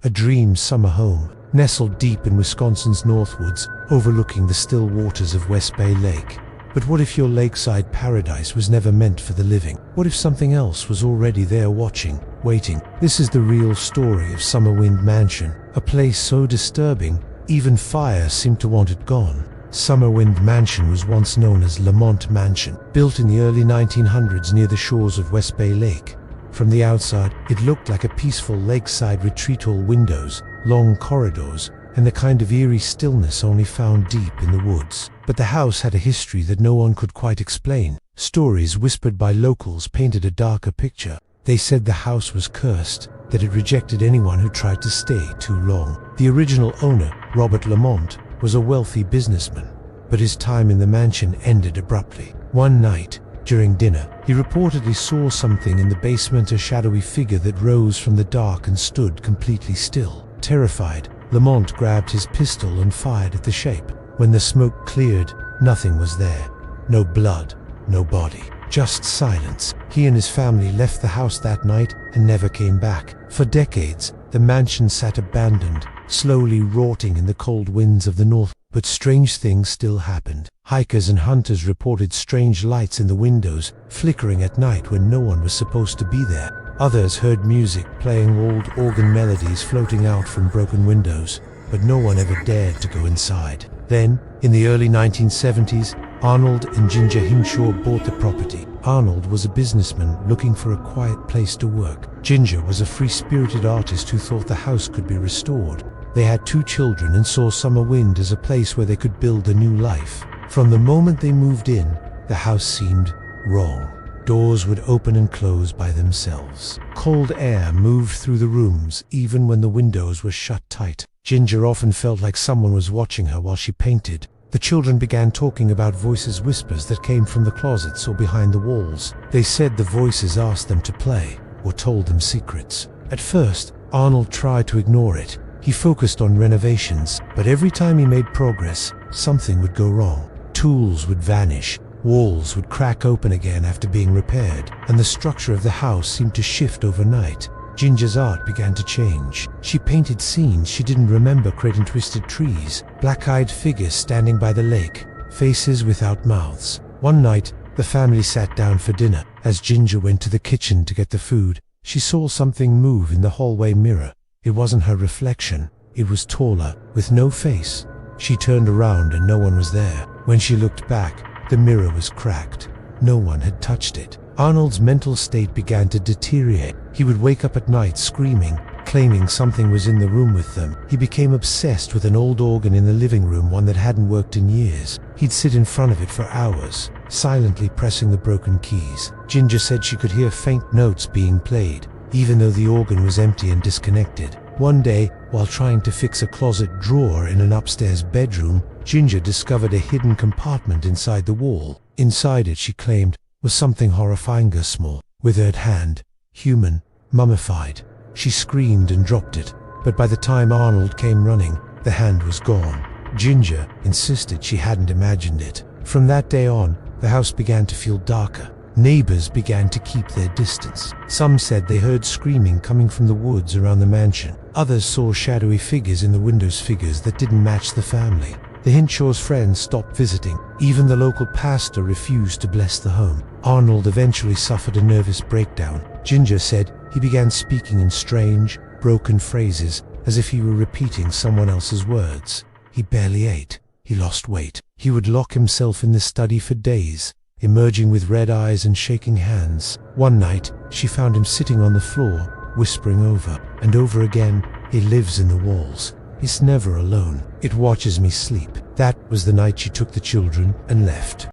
a dream summer home, nestled deep in Wisconsin's northwoods, overlooking the still waters of West Bay Lake. But what if your lakeside paradise was never meant for the living? What if something else was already there watching, waiting? This is the real story of Summerwind Mansion, a place so disturbing, even fire seemed to want it gone. Summerwind Mansion was once known as Lamont Mansion, built in the early 1900s near the shores of West Bay Lake. From the outside, it looked like a peaceful lakeside retreat, all windows, long corridors, and the kind of eerie stillness only found deep in the woods. But the house had a history that no one could quite explain. Stories whispered by locals painted a darker picture. They said the house was cursed, that it rejected anyone who tried to stay too long. The original owner, Robert Lamont, was a wealthy businessman, but his time in the mansion ended abruptly. One night, during dinner, he reportedly saw something in the basement, a shadowy figure that rose from the dark and stood completely still. Terrified, Lamont grabbed his pistol and fired at the shape. When the smoke cleared, nothing was there. No blood, no body, just silence. He and his family left the house that night and never came back. For decades, the mansion sat abandoned, slowly rotting in the cold winds of the north. But strange things still happened. Hikers and hunters reported strange lights in the windows, flickering at night when no one was supposed to be there. Others heard music playing, old organ melodies floating out from broken windows, but no one ever dared to go inside. Then, in the early 1970s, Arnold and Ginger Hinshaw bought the property. Arnold was a businessman looking for a quiet place to work. Ginger was a free-spirited artist who thought the house could be restored. They had 2 children and saw Summerwind as a place where they could build a new life. From the moment they moved in, the house seemed wrong. Doors would open and close by themselves. Cold air moved through the rooms even when the windows were shut tight. Ginger often felt like someone was watching her while she painted. The children began talking about voices, whispers that came from the closets or behind the walls. They said the voices asked them to play or told them secrets. At first, Arnold tried to ignore it. He focused on renovations, but every time he made progress, something would go wrong. Tools would vanish, walls would crack open again after being repaired, and the structure of the house seemed to shift overnight. Ginger's art began to change. She painted scenes she didn't remember, creating twisted trees, black-eyed figures standing by the lake, faces without mouths. One night, the family sat down for dinner. As Ginger went to the kitchen to get the food, she saw something move in the hallway mirror. It wasn't her reflection. It was taller, with no face. She turned around and no one was there. When she looked back, the mirror was cracked. No one had touched it. Arnold's mental state began to deteriorate. He would wake up at night screaming, claiming something was in the room with them. He became obsessed with an old organ in the living room, one that hadn't worked in years. He'd sit in front of it for hours, silently pressing the broken keys. Ginger said she could hear faint notes being played, even though the organ was empty and disconnected. One day, while trying to fix a closet drawer in an upstairs bedroom, Ginger discovered a hidden compartment inside the wall. Inside it, she claimed, was something horrifying, a small, withered hand, human, mummified. She screamed and dropped it, but by the time Arnold came running, the hand was gone. Ginger insisted she hadn't imagined it. From that day on, the house began to feel darker. Neighbors began to keep their distance. Some said they heard screaming coming from the woods around the mansion. Others saw shadowy figures in the windows, figures that didn't match the family. The Hinshaw's friends stopped visiting. Even the local pastor refused to bless the home. Arnold eventually suffered a nervous breakdown. Ginger said he began speaking in strange, broken phrases, as if he were repeating someone else's words. He barely ate. He lost weight. He would lock himself in the study for days, emerging with red eyes and shaking hands. One night, she found him sitting on the floor, whispering over and over again, "It lives in the walls. It's never alone. It watches me sleep." That was the night she took the children and left.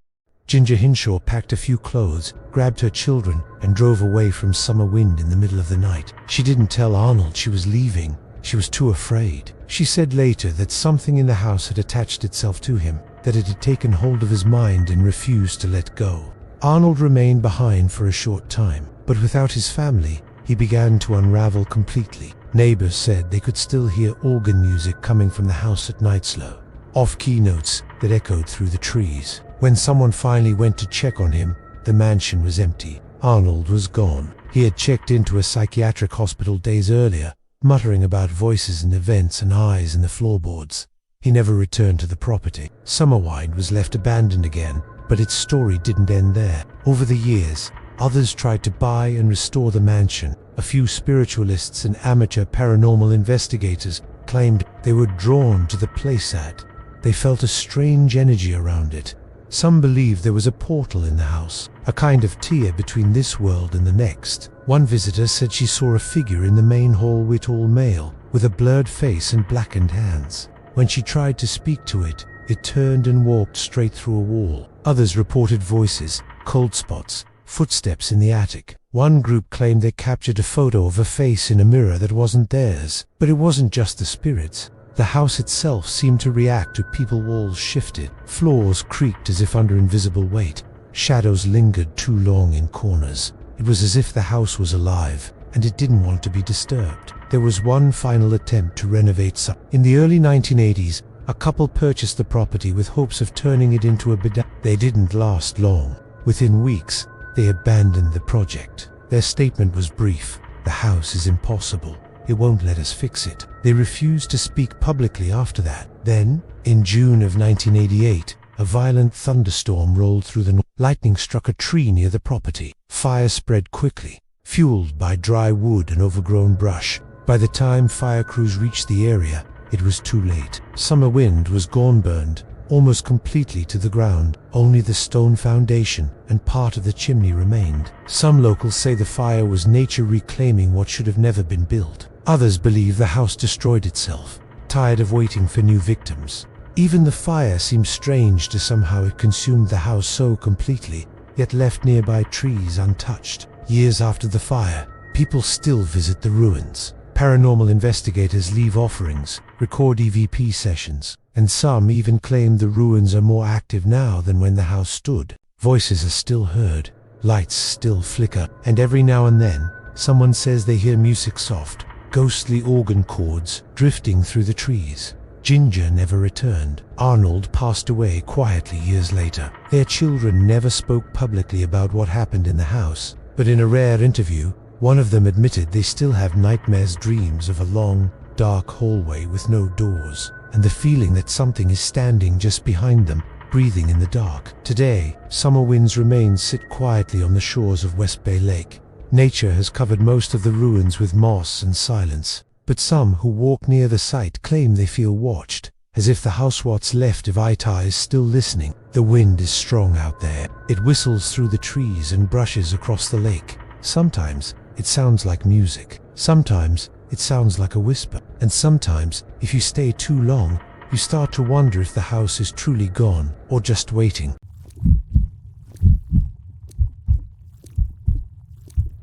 Ginger Hinshaw packed a few clothes, grabbed her children, and drove away from Summerwind in the middle of the night. She didn't tell Arnold she was leaving. She was too afraid. She said later that something in the house had attached itself to him, that it had taken hold of his mind and refused to let go. Arnold remained behind for a short time, but without his family, he began to unravel completely. Neighbors said they could still hear organ music coming from the house at night, slow, off-key notes that echoed through the trees. When someone finally went to check on him, the mansion was empty. Arnold was gone. He had checked into a psychiatric hospital days earlier, muttering about voices and events and eyes in the floorboards. He never returned to the property. Summerwide was left abandoned again, but its story didn't end there. Over the years, others tried to buy and restore the mansion. A few spiritualists and amateur paranormal investigators claimed they were drawn to the playset. They felt a strange energy around it. Some believed there was a portal in the house, a kind of tier between this world and the next. One visitor said she saw a figure in the main hallway, all male, with a blurred face and blackened hands. When she tried to speak to it, it turned and walked straight through a wall. Others reported voices, cold spots, footsteps in the attic. One group claimed they captured a photo of a face in a mirror that wasn't theirs. But it wasn't just the spirits. The house itself seemed to react to people. Walls shifted, floors creaked as if under invisible weight, shadows lingered too long in corners. It was as if the house was alive, and it didn't want to be disturbed. There was one final attempt to renovate some. In the early 1980s, a couple purchased the property with hopes of turning it into a bed. They didn't last long. Within weeks, they abandoned the project. Their statement was brief: "The house is impossible. It won't let us fix it." They refused to speak publicly after that. Then, in June of 1988, a violent thunderstorm rolled through the north. Lightning struck a tree near the property. Fire spread quickly, fueled by dry wood and overgrown brush. By the time fire crews reached the area, it was too late. Summer wind was gone, burned almost completely to the ground. Only the stone foundation and part of the chimney remained. Some locals say the fire was nature reclaiming what should have never been built. Others believe the house destroyed itself, tired of waiting for new victims. Even the fire seems strange to somehow it consumed the house so completely, yet left nearby trees untouched. Years after the fire, people still visit the ruins. Paranormal investigators leave offerings, record EVP sessions, and some even claim the ruins are more active now than when the house stood. Voices are still heard, lights still flicker, and every now and then, someone says they hear music, soft, ghostly organ chords drifting through the trees. Ginger never returned. Arnold passed away quietly years later. Their children never spoke publicly about what happened in the house, but in a rare interview, one of them admitted they still have nightmares, dreams of a long, dark hallway with no doors, and the feeling that something is standing just behind them, breathing in the dark. Today, summer winds remain sit quietly on the shores of West Bay Lake. Nature has covered most of the ruins with moss and silence, but some who walk near the site claim they feel watched, as if the house what's left of Ita is still listening. The wind is strong out there. It whistles through the trees and brushes across the lake. Sometimes it sounds like music. Sometimes it sounds like a whisper. And sometimes, if you stay too long, you start to wonder if the house is truly gone or just waiting.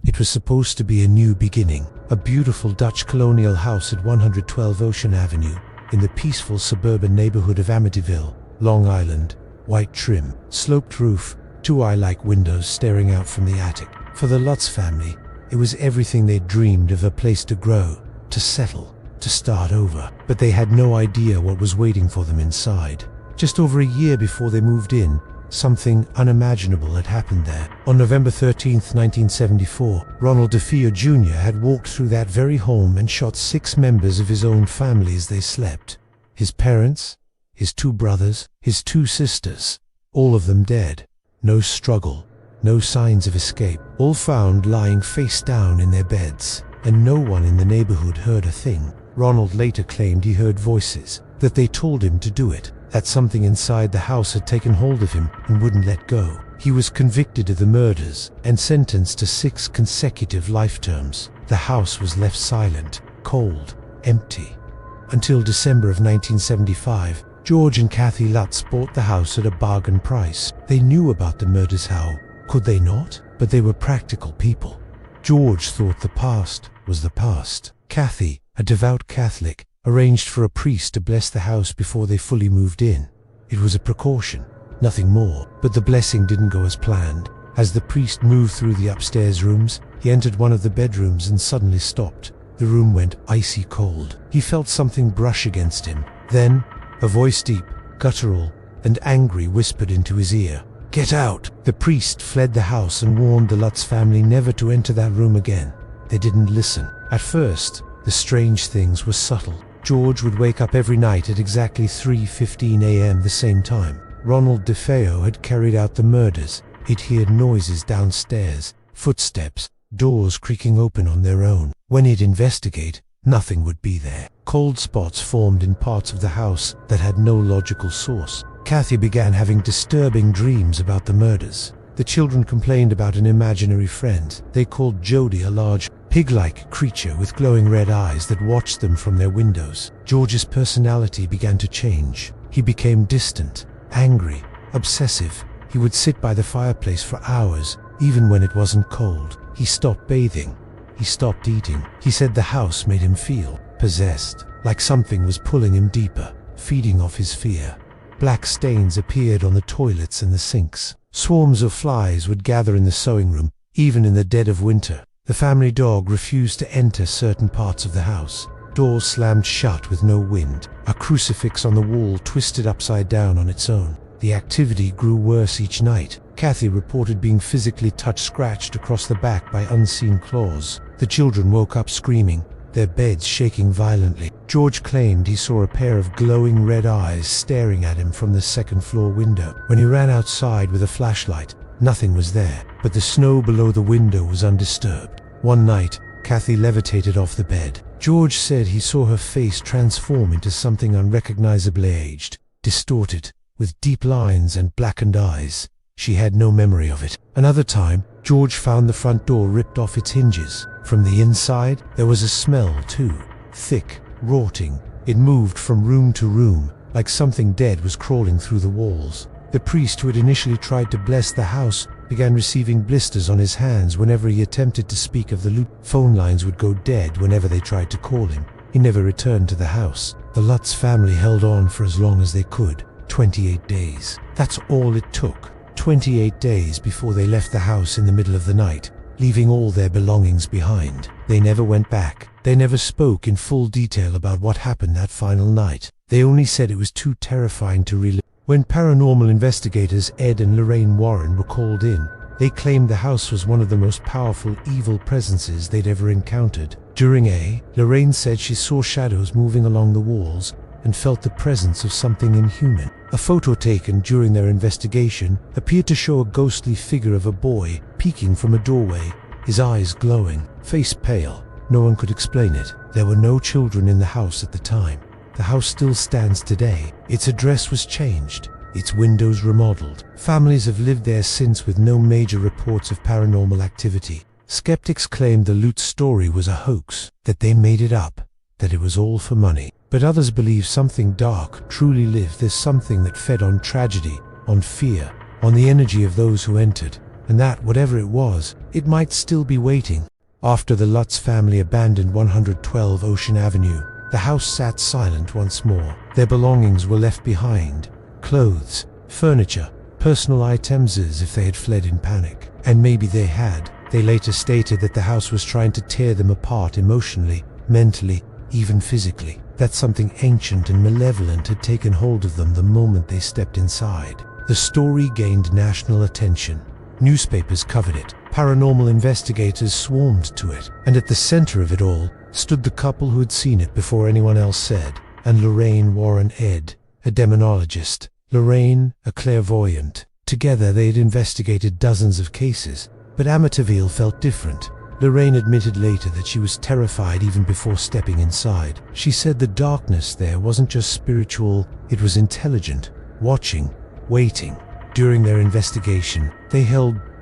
It was supposed to be a new beginning, a beautiful Dutch colonial house at 112 Ocean Avenue, in the peaceful suburban neighborhood of Amityville, Long Island. White trim, sloped roof, two eye-like windows staring out from the attic. For the Lutz family, it was everything they dreamed of: a place to grow, to settle, to start over. But they had no idea what was waiting for them inside. Just over a year before they moved in, something unimaginable had happened there. On November 13th, 1974, Ronald DeFeo Jr. had walked through that very home and shot 6 members of his own family as they slept. His parents, his 2 brothers, his 2 sisters, all of them dead. No struggle, no signs of escape, all found lying face down in their beds, and no one in the neighborhood heard a thing. Ronald later claimed he heard voices, that they told him to do it, that something inside the house had taken hold of him and wouldn't let go. He was convicted of the murders and sentenced to 6 consecutive life terms. The house was left silent, cold, empty. Until December of 1975, George and Kathy Lutz bought the house at a bargain price. They knew about the murders. How could they not? But they were practical people. George thought the past was the past. Kathy, a devout Catholic, arranged for a priest to bless the house before they fully moved in. It was a precaution, nothing more, but the blessing didn't go as planned. As the priest moved through the upstairs rooms, he entered one of the bedrooms and suddenly stopped. The room went icy cold. He felt something brush against him. Then, a voice, deep, guttural, and angry, whispered into his ear, "Get out!" The priest fled the house and warned the Lutz family never to enter that room again. They didn't listen. At first, The strange things were subtle. George would wake up every night at exactly 3:15 a.m. the same time. Ronald DeFeo had carried out the murders. He'd heard noises downstairs, footsteps, doors creaking open on their own. When he'd investigate, nothing would be there. Cold spots formed in parts of the house that had no logical source. Kathy began having disturbing dreams about the murders. The children complained about an imaginary friend. They called Jody a large, pig-like creature with glowing red eyes that watched them from their windows. George's personality began to change. He became distant, angry, obsessive. He would sit by the fireplace for hours, even when it wasn't cold. He stopped bathing. He stopped eating. He said the house made him feel possessed, like something was pulling him deeper, feeding off his fear. Black stains appeared on the toilets and the sinks. Swarms of flies would gather in the sewing room, even in the dead of winter. The family dog refused to enter certain parts of the house. Doors slammed shut with no wind. A crucifix on the wall twisted upside down on its own. The activity grew worse each night. Kathy reported being physically scratched across the back by unseen claws. The children woke up screaming, their beds shaking violently. George claimed he saw a pair of glowing red eyes staring at him from the second-floor window. When he ran outside with a flashlight, nothing was there, but the snow below the window was undisturbed. One night, Kathy levitated off the bed. George said he saw her face transform into something unrecognizably aged, distorted, with deep lines and blackened eyes. She had no memory of it. Another time, George found the front door ripped off its hinges. From the inside, there was a smell too. Thick, rotting. It moved from room to room, like something dead was crawling through the walls. The priest who had initially tried to bless the house began receiving blisters on his hands whenever he attempted to speak of the loot. Phone lines would go dead whenever they tried to call him. He never returned to the house. The Lutz family held on for as long as they could. 28 days. That's all it took. 28 days before they left the house in the middle of the night, leaving all their belongings behind. They never went back. They never spoke in full detail about what happened that final night. They only said it was too terrifying to relive. When paranormal investigators Ed and Lorraine Warren were called in, they claimed the house was one of the most powerful evil presences they'd ever encountered. Lorraine said she saw shadows moving along the walls and felt the presence of something inhuman. A photo taken during their investigation appeared to show a ghostly figure of a boy peeking from a doorway, his eyes glowing, face pale. No one could explain it. There were no children in the house at the time. The house still stands today. Its address was changed, its windows remodeled. Families have lived there since with no major reports of paranormal activity. Skeptics claimed the loot story was a hoax, that they made it up, that it was all for money. But others believe something dark truly lived. There's something that fed on tragedy, on fear, on the energy of those who entered, and that, whatever it was, it might still be waiting. After the Lutz family abandoned 112 Ocean Avenue, the house sat silent once more. Their belongings were left behind. Clothes, furniture, personal items, as if they had fled in panic. And maybe they had. They later stated that the house was trying to tear them apart emotionally, mentally, even physically. That something ancient and malevolent had taken hold of them the moment they stepped inside. The story gained national attention. Newspapers covered it. Paranormal investigators swarmed to it. And at the center of it all stood the couple who had seen it before anyone else said, and Lorraine Warren Ed, a demonologist. Lorraine, a clairvoyant. Together they had investigated dozens of cases, but Amityville felt different. Lorraine admitted later that she was terrified even before stepping inside. She said the darkness there wasn't just spiritual, it was intelligent, watching, waiting. During their investigation, they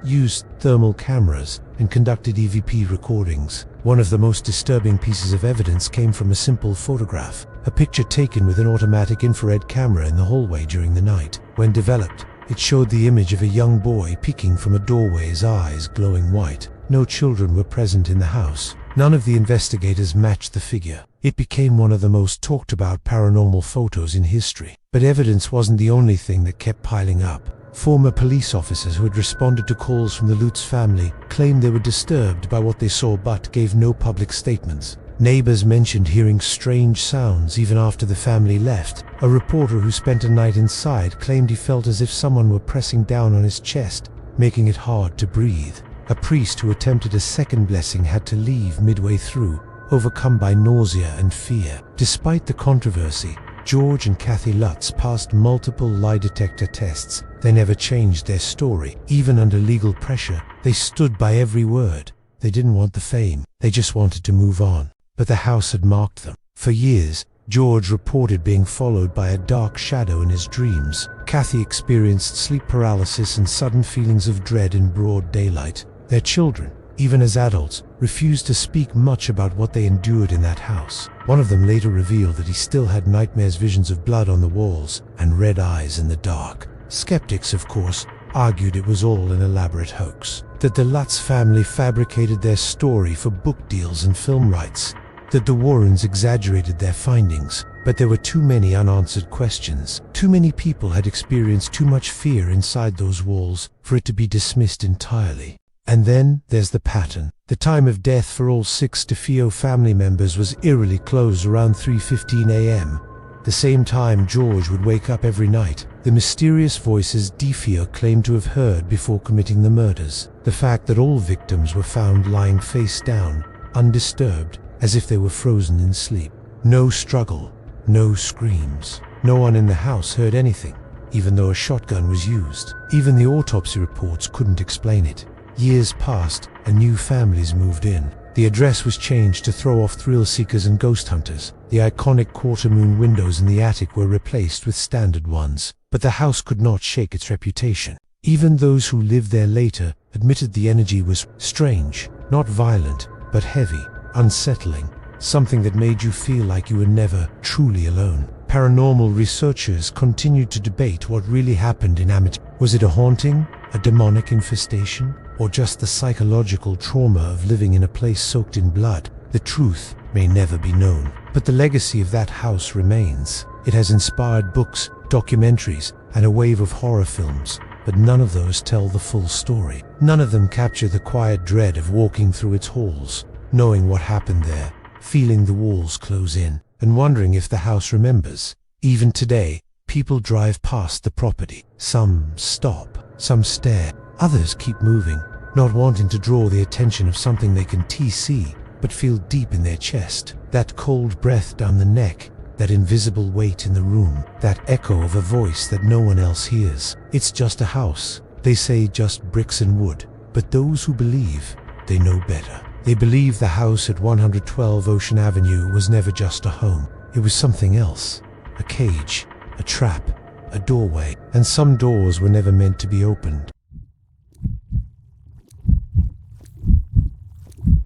used thermal cameras and conducted EVP recordings. One of the most disturbing pieces of evidence came from a simple photograph, a picture taken with an automatic infrared camera in the hallway during the night. When developed, it showed the image of a young boy peeking from a doorway, his eyes glowing white. No children were present in the house. None of the investigators matched the figure. It became one of the most talked about paranormal photos in history. But evidence wasn't the only thing that kept piling up. Former police officers who had responded to calls from the Lutz family claimed they were disturbed by what they saw but gave no public statements. Neighbors mentioned hearing strange sounds even after the family left. A reporter who spent a night inside claimed he felt as if someone were pressing down on his chest, making it hard to breathe. A priest who attempted a second blessing had to leave midway through, overcome by nausea and fear. Despite the controversy, George and Kathy Lutz passed multiple lie detector tests. They never changed their story. Even under legal pressure, they stood by every word. They didn't want the fame. They just wanted to move on. But the house had marked them. For years, George reported being followed by a dark shadow in his dreams. Kathy experienced sleep paralysis and sudden feelings of dread in broad daylight. Their children, even as adults, refused to speak much about what they endured in that house. One of them later revealed that he still had nightmares, visions of blood on the walls and red eyes in the dark. Skeptics, of course, argued it was all an elaborate hoax, that the Lutz family fabricated their story for book deals and film rights, that the Warrens exaggerated their findings. But there were too many unanswered questions. Too many people had experienced too much fear inside those walls for it to be dismissed entirely. And then there's the pattern. The time of death for all 6 DeFeo family members was eerily close around 3:15 a.m. The same time George would wake up every night. The mysterious voices DeFeo claimed to have heard before committing the murders. The fact that all victims were found lying face down, undisturbed, as if they were frozen in sleep. No struggle, no screams. No one in the house heard anything, even though a shotgun was used. Even the autopsy reports couldn't explain it. Years passed and new families moved in. The address was changed to throw off thrill seekers and ghost hunters. The iconic quarter-moon windows in the attic were replaced with standard ones. But the house could not shake its reputation. Even those who lived there later admitted the energy was strange, not violent, but heavy, unsettling, something that made you feel like you were never truly alone. Paranormal researchers continued to debate what really happened in Amityville. Was it a haunting, a demonic infestation, or just the psychological trauma of living in a place soaked in blood? The truth may never be known, but the legacy of that house remains. It has inspired books, documentaries, and a wave of horror films, but none of those tell the full story. None of them capture the quiet dread of walking through its halls, knowing what happened there, feeling the walls close in, and wondering if the house remembers. Even today, people drive past the property. Some stop, some stare, others keep moving, not wanting to draw the attention of something they can see, but feel deep in their chest. That cold breath down the neck, that invisible weight in the room, that echo of a voice that no one else hears. It's just a house. They say just bricks and wood, but those who believe, they know better. They believe the house at 112 Ocean Avenue was never just a home. It was something else. A cage, a trap, a doorway, and some doors were never meant to be opened.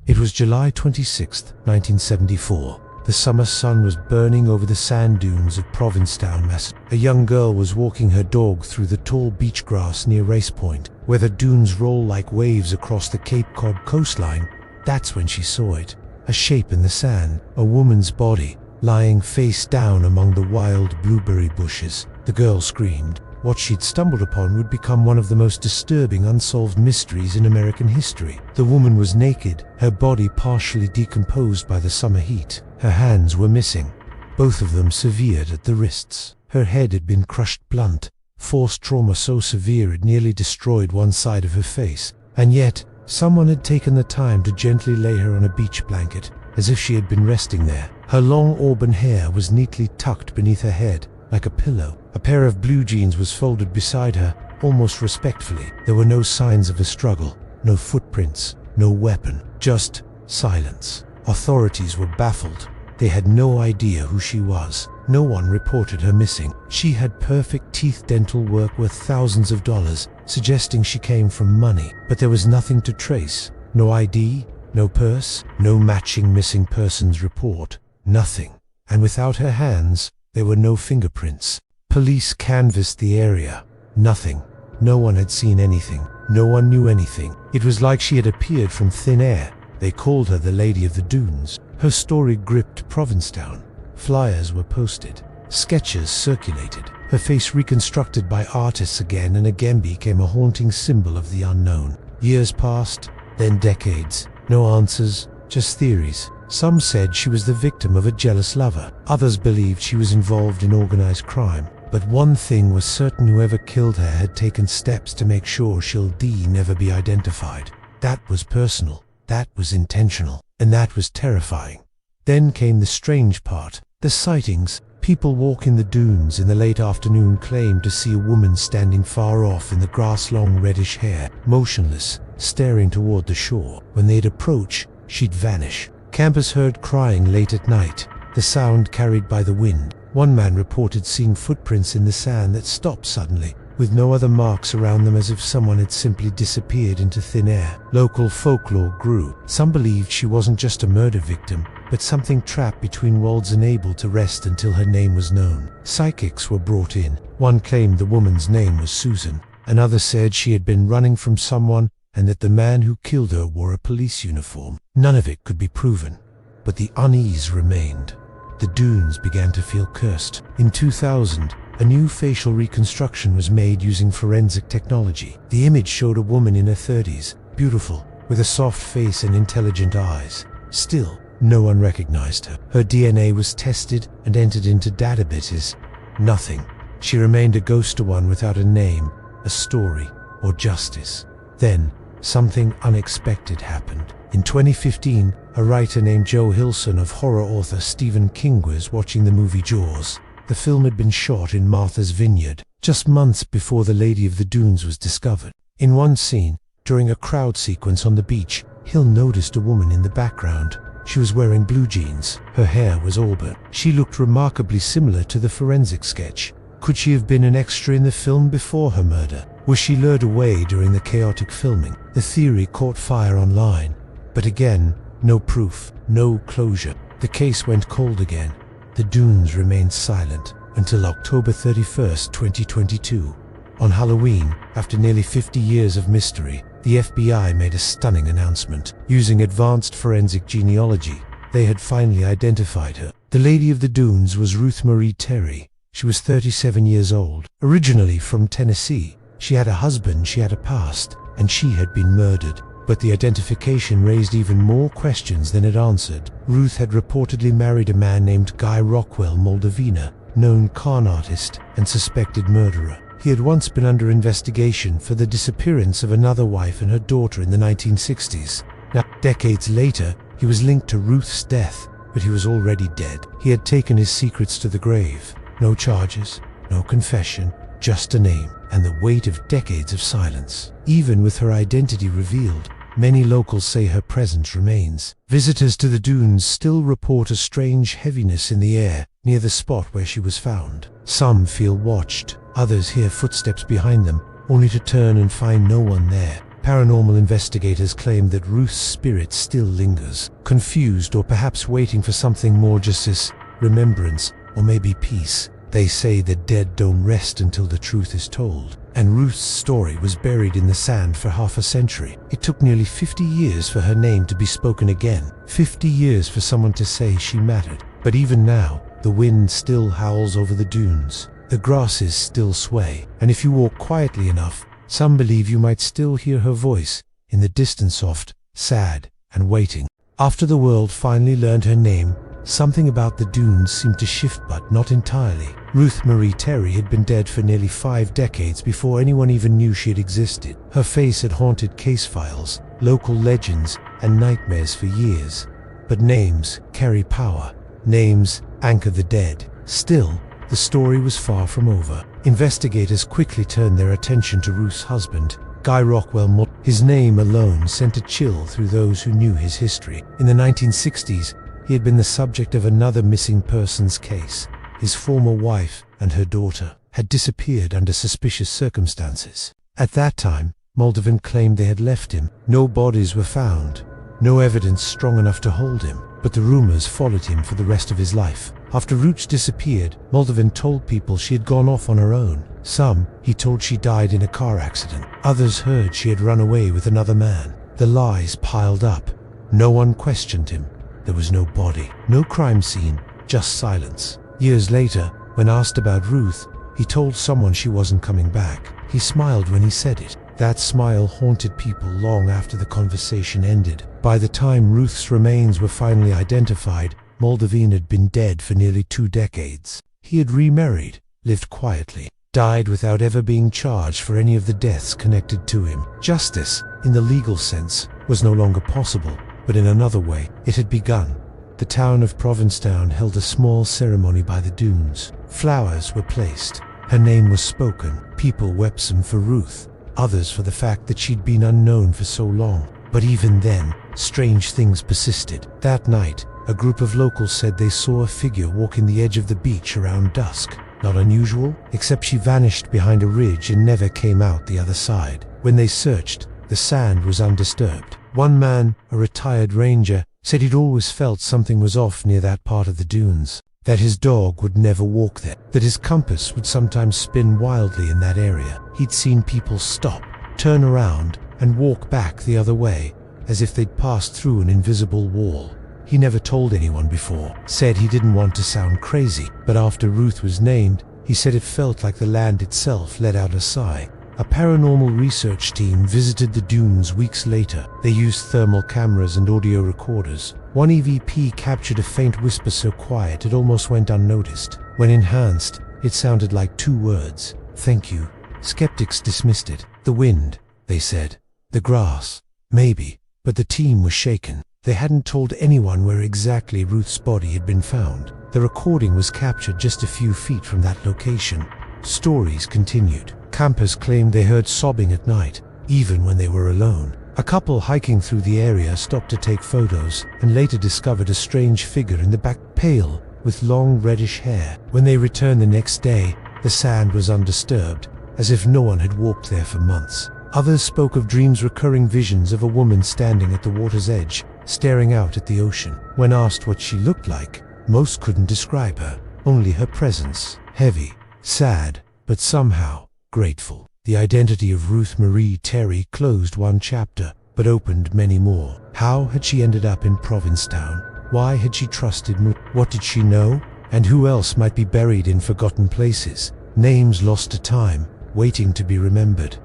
It was July 26, 1974. The summer sun was burning over the sand dunes of Provincetown, Massachusetts. A young girl was walking her dog through the tall beach grass near Race Point, where the dunes roll like waves across the Cape Cod coastline. That's when she saw it. A shape in the sand, a woman's body, lying face down among the wild blueberry bushes. The girl screamed. What she'd stumbled upon would become one of the most disturbing unsolved mysteries in American history. The woman was naked, her body partially decomposed by the summer heat. Her hands were missing, both of them severed at the wrists. Her head had been crushed blunt, forced trauma so severe it nearly destroyed one side of her face. And yet, someone had taken the time to gently lay her on a beach blanket, as if she had been resting there. Her long auburn hair was neatly tucked beneath her head, like a pillow. A pair of blue jeans was folded beside her, almost respectfully. There were no signs of a struggle, no footprints, no weapon, just silence. Authorities were baffled. They had no idea who she was. No one reported her missing. She had perfect teeth, dental work worth thousands of dollars, suggesting she came from money. But there was nothing to trace. No ID, no purse, no matching missing persons report. Nothing. And without her hands, there were no fingerprints. Police canvassed the area. Nothing. No one had seen anything. No one knew anything. It was like she had appeared from thin air. They called her the Lady of the Dunes. Her story gripped Provincetown. Flyers were posted. Sketches circulated. Her face reconstructed by artists again and again became a haunting symbol of the unknown. Years passed, then decades. No answers, just theories. Some said she was the victim of a jealous lover. Others believed she was involved in organized crime. But one thing was certain: whoever killed her had taken steps to make sure she'll never be identified. That was personal. That was intentional. And that was terrifying. Then came the strange part, the sightings. People walking the dunes in the late afternoon claimed to see a woman standing far off in the grass, long reddish hair, motionless, staring toward the shore. When they'd approach, she'd vanish. Campers heard crying late at night, the sound carried by the wind. One man reported seeing footprints in the sand that stopped suddenly, with no other marks around them, as if someone had simply disappeared into thin air. Local folklore grew. Some believed she wasn't just a murder victim, but something trapped between worlds, unable to rest until her name was known. Psychics were brought in. One claimed the woman's name was Susan. Another said she had been running from someone and that the man who killed her wore a police uniform. None of it could be proven, but the unease remained. The dunes began to feel cursed. In 2000, a new facial reconstruction was made using forensic technology. The image showed a woman in her 30s, beautiful, with a soft face and intelligent eyes. Still, no one recognized her. Her DNA was tested and entered into databases. Nothing. She remained a ghost to one without a name, a story, or justice. Then, something unexpected happened. In 2015, a writer named Joe Hilson of horror author Stephen King was watching the movie Jaws. The film had been shot in Martha's Vineyard, just months before the Lady of the Dunes was discovered. In one scene, during a crowd sequence on the beach, Hill noticed a woman in the background. She was wearing blue jeans. Her hair was auburn. She looked remarkably similar to the forensic sketch. Could she have been an extra in the film before her murder? Was she lured away during the chaotic filming? The theory caught fire online. But again, no proof, no closure. The case went cold again. The dunes remained silent until October 31st, 2022. On Halloween, after nearly 50 years of mystery, the FBI made a stunning announcement. Using advanced forensic genealogy, they had finally identified her. The Lady of the Dunes was Ruth Marie Terry. She was 37 years old. Originally from Tennessee, she had a husband, she had a past, and she had been murdered. But the identification raised even more questions than it answered. Ruth had reportedly married a man named Guy Rockwell Moldavina, known con artist and suspected murderer. He had once been under investigation for the disappearance of another wife and her daughter in the 1960s. Now, decades later, he was linked to Ruth's death, but he was already dead. He had taken his secrets to the grave. No charges, no confession, just a name, and the weight of decades of silence. Even with her identity revealed, many locals say her presence remains. Visitors to the dunes still report a strange heaviness in the air near the spot where she was found. Some feel watched, others hear footsteps behind them, only to turn and find no one there. Paranormal investigators claim that Ruth's spirit still lingers, confused or perhaps waiting for something more, just as remembrance or maybe peace. They say the dead don't rest until the truth is told. And Ruth's story was buried in the sand for half a century. It took nearly 50 years for her name to be spoken again. 50 years for someone to say she mattered. But even now, the wind still howls over the dunes. The grasses still sway. And if you walk quietly enough, some believe you might still hear her voice in the distant, soft, sad, and waiting. After the world finally learned her name, something about the dunes seemed to shift, but not entirely. Ruth Marie Terry had been dead for nearly 5 decades before anyone even knew she had existed. Her face had haunted case files, local legends, and nightmares for years. But names carry power. Names anchor the dead. Still, the story was far from over. Investigators quickly turned their attention to Ruth's husband, Guy Rockwell. His name alone sent a chill through those who knew his history. In the 1960s, he had been the subject of another missing persons case. His former wife and her daughter had disappeared under suspicious circumstances. At that time, Moldavin claimed they had left him. No bodies were found, no evidence strong enough to hold him, but the rumors followed him for the rest of his life. After Ruth disappeared, Moldavin told people she had gone off on her own. Some, he told she died in a car accident. Others heard she had run away with another man. The lies piled up. No one questioned him. There was no body, no crime scene, just silence. Years later, when asked about Ruth, he told someone she wasn't coming back. He smiled when he said it. That smile haunted people long after the conversation ended. By the time Ruth's remains were finally identified, Moldavin had been dead for nearly 2 decades. He had remarried, lived quietly, died without ever being charged for any of the deaths connected to him. Justice, in the legal sense, was no longer possible, but in another way, it had begun. the town of Provincetown held a small ceremony by the dunes. Flowers were placed. Her name was spoken. People wept some for Ruth, others for the fact that she'd been unknown for so long. But even then, strange things persisted. That night, a group of locals said they saw a figure walking the edge of the beach around dusk. Not unusual, except she vanished behind a ridge and never came out the other side. When they searched, the sand was undisturbed. One man, a retired ranger, said he'd always felt something was off near that part of the dunes, that his dog would never walk there, that his compass would sometimes spin wildly in that area. He'd seen people stop, turn around, and walk back the other way, as if they'd passed through an invisible wall. He never told anyone before, said he didn't want to sound crazy, but after Ruth was named, he said it felt like the land itself let out a sigh. A paranormal research team visited the dunes weeks later. They used thermal cameras and audio recorders. One EVP captured a faint whisper so quiet it almost went unnoticed. When enhanced, it sounded like 2 words: "Thank you." Skeptics dismissed it. The wind, they said. The grass, maybe. But the team was shaken. They hadn't told anyone where exactly Ruth's body had been found. The recording was captured just a few feet from that location. Stories continued. Campers claimed they heard sobbing at night, even when they were alone. A couple hiking through the area stopped to take photos and later discovered a strange figure in the back, pale, with long reddish hair. When they returned the next day, the sand was undisturbed, as if no one had walked there for months. Others spoke of dreams, recurring visions of a woman standing at the water's edge, staring out at the ocean. When asked what she looked like, most couldn't describe her, only her presence. Heavy, sad, but somehow grateful. The identity of Ruth Marie Terry closed one chapter, but opened many more. How had she ended up in Provincetown? Why had she trusted Marie? What did she know? And who else might be buried in forgotten places? Names lost to time, waiting to be remembered.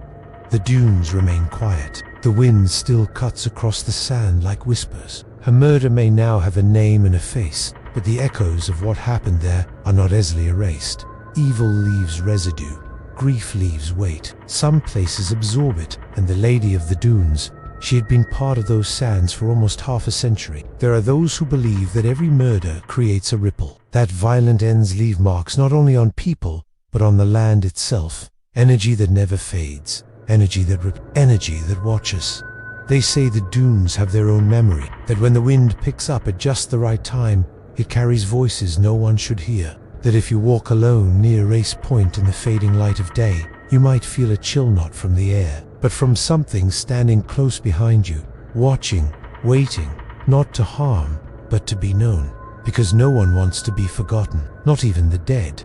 The dunes remain quiet. The wind still cuts across the sand like whispers. Her murder may now have a name and a face, but the echoes of what happened there are not easily erased. Evil leaves residue. Grief leaves weight. Some places absorb it, and the Lady of the Dunes, she had been part of those sands for almost half a century. There are those who believe that every murder creates a ripple, that violent ends leave marks not only on people, but on the land itself. Energy that never fades. Energy that watches. They say the dunes have their own memory, that when the wind picks up at just the right time, it carries voices no one should hear. That if you walk alone near Race Point in the fading light of day, you might feel a chill not from the air, but from something standing close behind you, watching, waiting, not to harm, but to be known. Because no one wants to be forgotten, not even the dead.